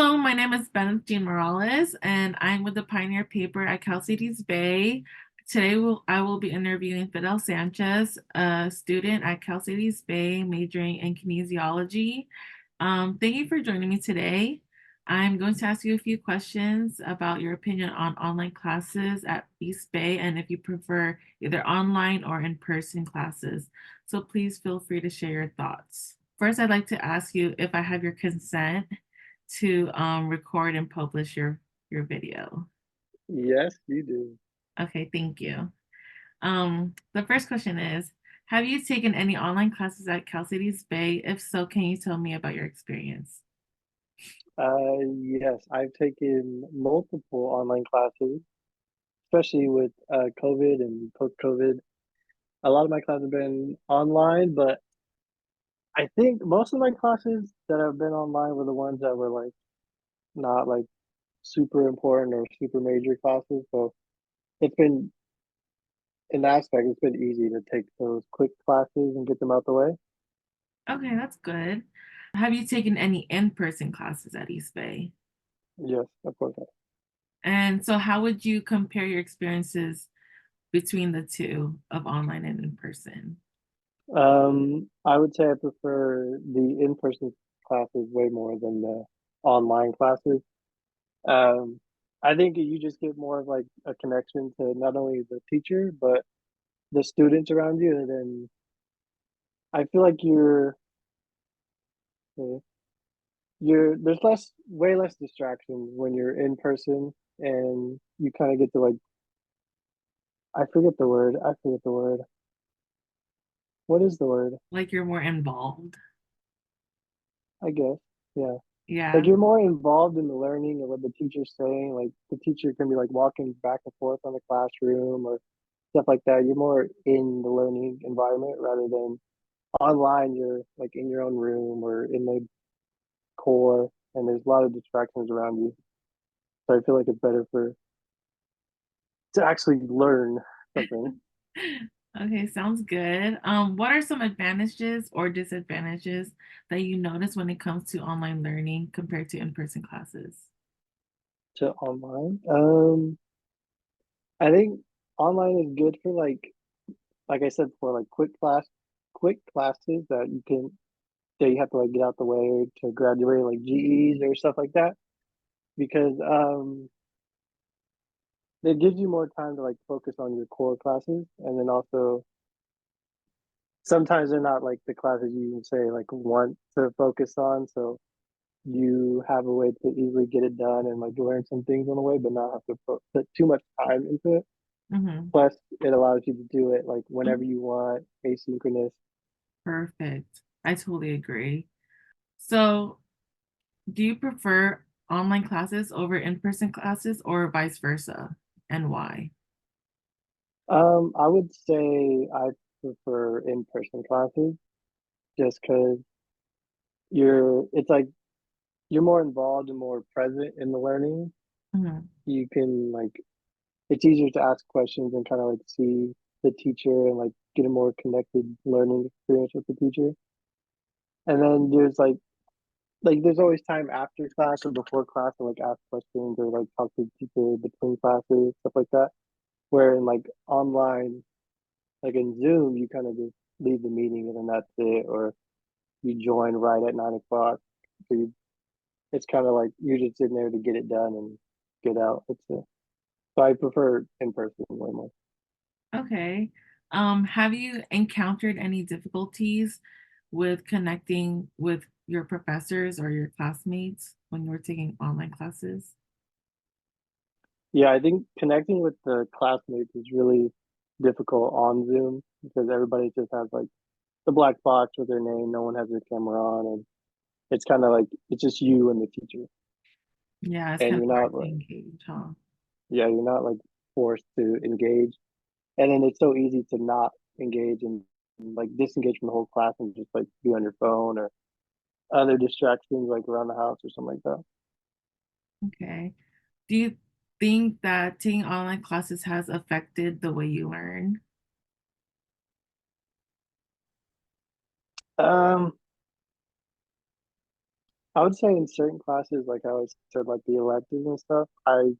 Hello, my name is Bennett Jean Morales, and I'm with the Pioneer paper at Calstateeastbay. Today, I will be interviewing Fidel Sanchez, a student at Calstateeastbay majoring in kinesiology. Thank you for joining me today. I'm going to ask you a few questions about your opinion on online classes at East Bay and if you prefer either online or in-person classes. So please feel free to share your thoughts. First, I'd like to ask you if I have your consent to record and publish your video. Yes, you do. Okay, thank you. The first question is, have you taken any online classes at Cal Cities Bay? If so, can you tell me about your experience? Yes, I've taken multiple online classes, especially with COVID and post-COVID. A lot of my classes have been online, but I think most of my classes that have been online were the ones that were like not like super important or super major classes. So it's been, in that aspect, it's been easy to take those quick classes and get them out the way. Okay, that's good. Have you taken any in-person classes at East Bay? Yes, of course. And so how would you compare your experiences between the two of online and in-person? I would say I prefer the in-person classes way more than the online classes. Um, I think you just get more of like a connection to not only the teacher but the students around you, and then I feel like uh, you're there's way less distractions when you're in person, and you kind of get to like I forget the word. I forget the word. What is the word? Like you're more involved? I guess. Yeah. Like Yeah. you're more involved in the learning and what the teacher's saying. Like the teacher can be like walking back and forth on the classroom or stuff like that. You're more in the learning environment rather than online. You're like in your own room or in the core, and there's a lot of distractions around you. So I feel like it's better for to actually learn something. Okay, sounds good. What are some advantages or disadvantages that you notice when it comes to online learning compared to in-person classes? To online. I think online is good for like I said before, like quick classes that you have to like get out the way to graduate, like GEs or stuff like that, because it gives you more time to like focus on your core classes, and then also sometimes they're not like the classes you can say like want to focus on, so you have a way to easily get it done and like learn some things on the way, but not have to put too much time into it. Hmm. Plus, it allows you to do it like whenever you want, asynchronous. Perfect. I totally agree. So, do you prefer online classes over in-person classes or vice versa, and why? I would say I prefer in-person classes just because it's like you're more involved and more present in the learning. Mhm. You can like it's easier to ask questions and kind of like see the teacher and like get a more connected learning experience with the teacher. And then there's there's always time after class or before class to like ask questions or like talk to the teacher between classes, stuff like that. Where in like online, like in Zoom, you kind of just leave the meeting and then that's it, or you join right at 9 o'clock. So it's kind of like you're just sitting there to get it done and get out. So I prefer in person way more. Okay. Have you encountered any difficulties with connecting with your professors or your classmates when you were taking online classes? Yeah, I think connecting with the classmates is really difficult on Zoom because everybody just has like the black box with their name. No one has their camera on, and it's kind of like it's just you and the teacher, Yeah, it's and kind you're of hard not to like engage, huh? yeah, you're not like forced to engage. And then it's so easy to not engage and like disengage from the whole class and just like be on your phone or other distractions like around the house or something like Okay. Do you think that taking online classes has affected the way you learn? that. I would say in certain classes, like I always said, like the electives and stuff, I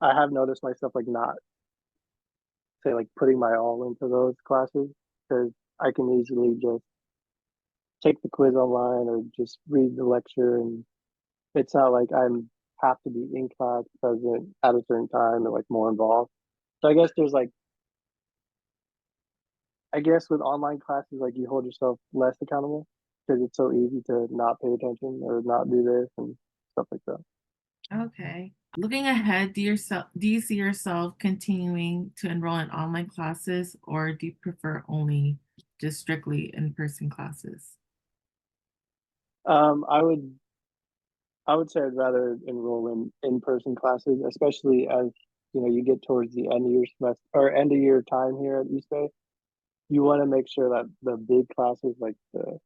have noticed myself like not say like putting my all into those classes because I can easily just take the quiz online or just read the lecture, and it's not like I'm have to be in class present at a certain time and like more involved. So I guess there's like I guess with online classes like you hold yourself less accountable because it's so easy to not pay attention or not do this and stuff like that. Okay. Looking ahead, do you see yourself continuing to enroll in online classes, or do you prefer only just strictly in-person classes? Um, I would I would say I'd rather enroll in person classes, especially as you get towards the end of your semester or end of your time here at East Bay. You want to make sure that the big classes, like the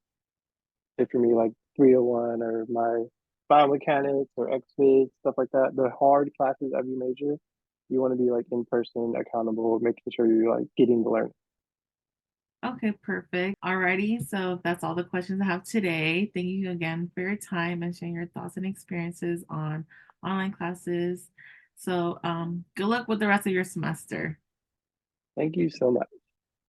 say for me, like 301 or my biomechanics or XFIT, stuff like that, the hard classes every major, you want to be like in person, accountable, making sure you're like getting the learning. Okay, perfect. Alrighty, so that's all the questions I have today. Thank you again for your time and sharing your thoughts and experiences on online classes. So, good luck with the rest of your semester. Thank you so much.